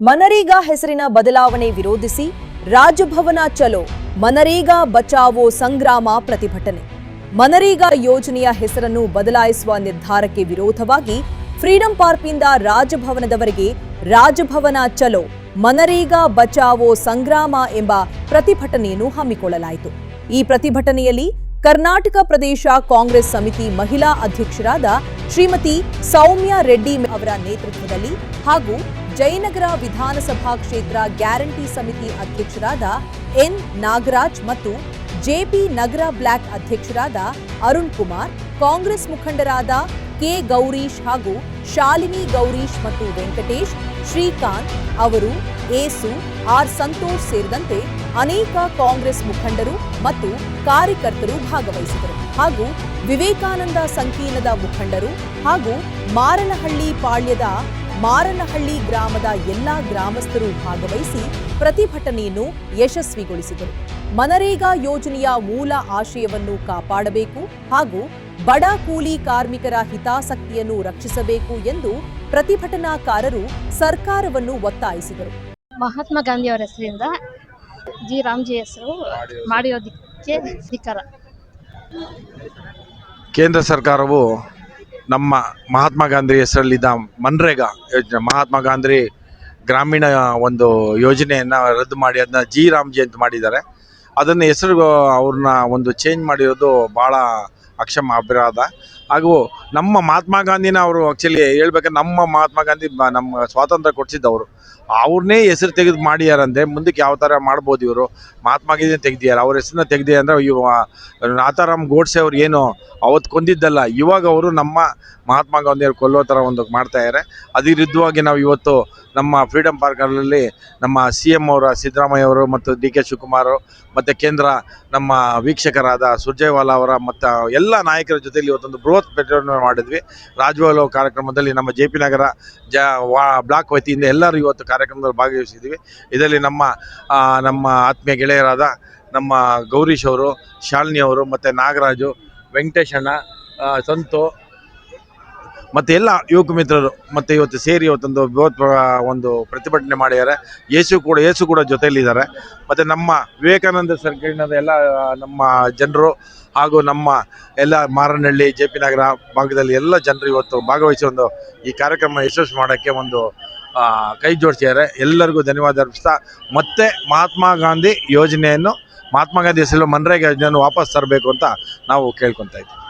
ಮನರೇಗಾ ಹೆಸರಿನ ಬದಲಾವಣೆ ವಿರೋಧಿಸಿ ರಾಜಭವನ ಚಲೋ, ಮನರೇಗಾ ಬಚಾವೋ ಸಂಗ್ರಾಮ ಪ್ರತಿಭಟನೆ. ಮನರೇಗಾ ಯೋಜನೆಯ ಹೆಸರನ್ನು ಬದಲಾಯಿಸುವ ನಿರ್ಧಾರಕ್ಕೆ ವಿರೋಧವಾಗಿ ಫ್ರೀಡಂ ಪಾರ್ಕ್ನಿಂದ ರಾಜಭವನದವರೆಗೆ ರಾಜಭವನ ಚಲೋ, ಮನರೇಗಾ ಬಚಾವೋ ಸಂಗ್ರಾಮ ಎಂಬ ಪ್ರತಿಭಟನೆಯನ್ನು ಹಮ್ಮಿಕೊಳ್ಳಲಾಯಿತು. ಈ ಪ್ರತಿಭಟನೆಯಲ್ಲಿ ಕರ್ನಾಟಕ ಪ್ರದೇಶ ಕಾಂಗ್ರೆಸ್ ಸಮಿತಿ ಮಹಿಳಾ ಅಧ್ಯಕ್ಷರಾದ ಶ್ರೀಮತಿ ಸೌಮ್ಯ ರೆಡ್ಡಿ ಅವರ ನೇತೃತ್ವದಲ್ಲಿ ಹಾಗೂ ಜಯನಗರ ವಿಧಾನಸಭಾ ಕ್ಷೇತ್ರ ಗ್ಯಾರಂಟಿ ಸಮಿತಿ ಅಧ್ಯಕ್ಷರಾದ ಎನ್ ನಾಗರಾಜ್ ಮತ್ತು ಜೆಪಿ ನಗರ ಬ್ಲಾಕ್ ಅಧ್ಯಕ್ಷರಾದ ಅರುಣ್ ಕುಮಾರ್, ಕಾಂಗ್ರೆಸ್ ಮುಖಂಡರಾದ ಕೆ ಗೌರೀಶ್ ಹಾಗೂ ಶಾಲಿನಿ ಗೌರೀಶ್ ಮತ್ತು ವೆಂಕಟೇಶ್, ಶ್ರೀಕಾಂತ್ ಅವರು, ಏಸು, ಆರ್ ಸಂತೋಷ್ ಸೇರಿದಂತೆ ಅನೇಕ ಕಾಂಗ್ರೆಸ್ ಮುಖಂಡರು ಮತ್ತು ಕಾರ್ಯಕರ್ತರು ಭಾಗವಹಿಸಿದರು ಹಾಗೂ ವಿವೇಕಾನಂದ ಸಂಕೀರ್ಣದ ಮುಖಂಡರು ಹಾಗೂ ಮಾರನಹಳ್ಳಿ ಪಾಳ್ಯದ ಮಾರನಹಳ್ಳಿ ಗ್ರಾಮದ ಎಲ್ಲಾ ಗ್ರಾಮಸ್ಥರು ಭಾಗವಹಿಸಿ ಪ್ರತಿಭಟನೆಯನ್ನು ಯಶಸ್ವಿಗೊಳಿಸಿದರು. ಮನರೇಗಾ ಯೋಜನೆಯ ಮೂಲ ಆಶಯವನ್ನು ಕಾಪಾಡಬೇಕು ಹಾಗೂ ಬಡ ಕೂಲಿ ಕಾರ್ಮಿಕರ ಹಿತಾಸಕ್ತಿಯನ್ನು ರಕ್ಷಿಸಬೇಕು ಎಂದು ಪ್ರತಿಭಟನಾಕಾರರು ಸರ್ಕಾರವನ್ನು ಒತ್ತಾಯಿಸಿದರು. ಮಹಾತ್ಮ ಗಾಂಧಿ ಅವರ ಹೆಸರಿಂದ ಜಿ ರಾಮ್ಜಿ ಹೆಸರು ಮಾಡಿರೋದಕ್ಕೆ ಧಿಕ್ಕಾರ. ಕೇಂದ್ರ ಸರ್ಕಾರವು ನಮ್ಮ ಮಹಾತ್ಮ ಗಾಂಧಿ ಹೆಸರಲ್ಲಿದ್ದ ಮನ್ರೇಗಾ ಯೋಜನೆ, ಮಹಾತ್ಮ ಗಾಂಧಿ ಗ್ರಾಮೀಣ ಒಂದು ಯೋಜನೆಯನ್ನು ರದ್ದು ಮಾಡಿ ಅದನ್ನ ಜಿ ರಾಮ್ಜಿ ಅಂತ ಮಾಡಿದ್ದಾರೆ. ಅದನ್ನು ಹೆಸರು ಅವ್ರನ್ನ ಒಂದು ಚೇಂಜ್ ಮಾಡಿರೋದು ಭಾಳ ಅಕ್ಷಮ ಅಪರಾಧ. ಹಾಗೂ ನಮ್ಮ ಮಹಾತ್ಮ ಗಾಂಧಿನ ಅವರು ಆ್ಯಕ್ಚುಲಿ ಹೇಳ್ಬೇಕಾದ್ರೆ ನಮ್ಮ ಮಹಾತ್ಮ ಗಾಂಧಿ ನಮ್ಮ ಸ್ವಾತಂತ್ರ್ಯ ಕೊಡಿಸಿದ್ದವರು, ಅವ್ರನ್ನೇ ಹೆಸರು ತೆಗೆದು ಮಾಡಿಯಾರಂದರೆ ಮುಂದಕ್ಕೆ ಯಾವ ಥರ ಮಾಡ್ಬೋದು ಇವರು. ಮಹಾತ್ಮ ಗಾಂಧಿ ತೆಗ್ದಿದ್ದಾರೆ, ಅವ್ರ ಹೆಸರನ್ನ ತೆಗ್ದಿದ್ದಾರೆ ಅಂದರೆ ಇವ ನಾಥಾರಾಮ್ ಗೋಡ್ಸೆ ಅವ್ರು ಏನು ಅವತ್ತು ಕೊಂದಿದ್ದಲ್ಲ, ಇವಾಗ ಅವರು ನಮ್ಮ ಮಹಾತ್ಮ ಗಾಂಧಿಯವ್ರು ಕೊಲ್ಲೋ ಥರ ಒಂದು ಮಾಡ್ತಾಯಿದ್ದಾರೆ. ಅದ್ರ ವಿರುದ್ಧವಾಗಿ ನಾವು ಇವತ್ತು ನಮ್ಮ ಫ್ರೀಡಂ ಪಾರ್ಕಲ್ಲಿ ನಮ್ಮ CM ಅವರ ಸಿದ್ದರಾಮಯ್ಯ ಅವರು ಮತ್ತು DK ಶಿವಕುಮಾರ್ ಮತ್ತು ಕೇಂದ್ರ ನಮ್ಮ ವೀಕ್ಷಕರಾದ ಸುರ್ಜೇವಾಲಾ ಅವರ ಮತ್ತು ಎಲ್ಲ ನಾಯಕರ ಜೊತೆಯಲ್ಲಿ ಇವತ್ತೊಂದು ಬೃಹತ್ ಪ್ರತಿಭಟನೆ ಮಾಡಿದ್ವಿ. ರಾಜಭವನ ಕಾರ್ಯಕ್ರಮದಲ್ಲಿ ನಮ್ಮ JP ನಗರ ಬ್ಲಾಕ್ ವತಿಯಿಂದ ಎಲ್ಲರೂ ಇವತ್ತು ಕಾರ್ಯಕ್ರಮದಲ್ಲಿ ಭಾಗವಹಿಸಿದ್ವಿ. ಇದರಲ್ಲಿ ನಮ್ಮ ಆತ್ಮೀಯ ಗೆಳೆಯರಾದ ನಮ್ಮ ಗೌರೀಶ್ ಅವರು, ಶಾಲಿನಿ ಅವರು ಮತ್ತು ನಾಗರಾಜು, ವೆಂಕಟೇಶ್ ಅಣ್ಣ, ಸಂತು ಮತ್ತು ಎಲ್ಲ ಯುವಕ ಮಿತ್ರರು ಮತ್ತು ಇವತ್ತು ಸೇರಿ ಇವತ್ತೊಂದು ಬೃಹತ್ ಒಂದು ಪ್ರತಿಭಟನೆ ಮಾಡಿದ್ದಾರೆ. ಏಸು ಕೂಡ ಜೊತೆಯಲ್ಲಿದ್ದಾರೆ. ಮತ್ತು ನಮ್ಮ ವಿವೇಕಾನಂದ ಸಂಕೀರ್ಣದ ಎಲ್ಲ ನಮ್ಮ ಜನರು ಹಾಗೂ ನಮ್ಮ ಎಲ್ಲ ಮಾರನಹಳ್ಳಿ JP ನಗರ ಭಾಗದಲ್ಲಿ ಎಲ್ಲ ಜನರು ಇವತ್ತು ಭಾಗವಹಿಸಿ ಒಂದು ಈ ಕಾರ್ಯಕ್ರಮ ಯಶಸ್ವಿ ಮಾಡೋಕ್ಕೆ ಒಂದು ಕೈ ಜೋಡಿಸಿದ್ದಾರೆ. ಎಲ್ಲರಿಗೂ ಧನ್ಯವಾದ ಅರ್ಪಿಸ್ತಾ ಮತ್ತೆ ಮಹಾತ್ಮ ಗಾಂಧಿ ಯೋಜನೆಯನ್ನು, ಮಹಾತ್ಮ ಗಾಂಧಿ ಹೆಸರು ಮನ್ರೇಗಾ ಯೋಜನೆಯನ್ನು ವಾಪಸ್ ತರಬೇಕು ಅಂತ ನಾವು ಕೇಳ್ಕೊತಾ ಇದ್ದೀವಿ.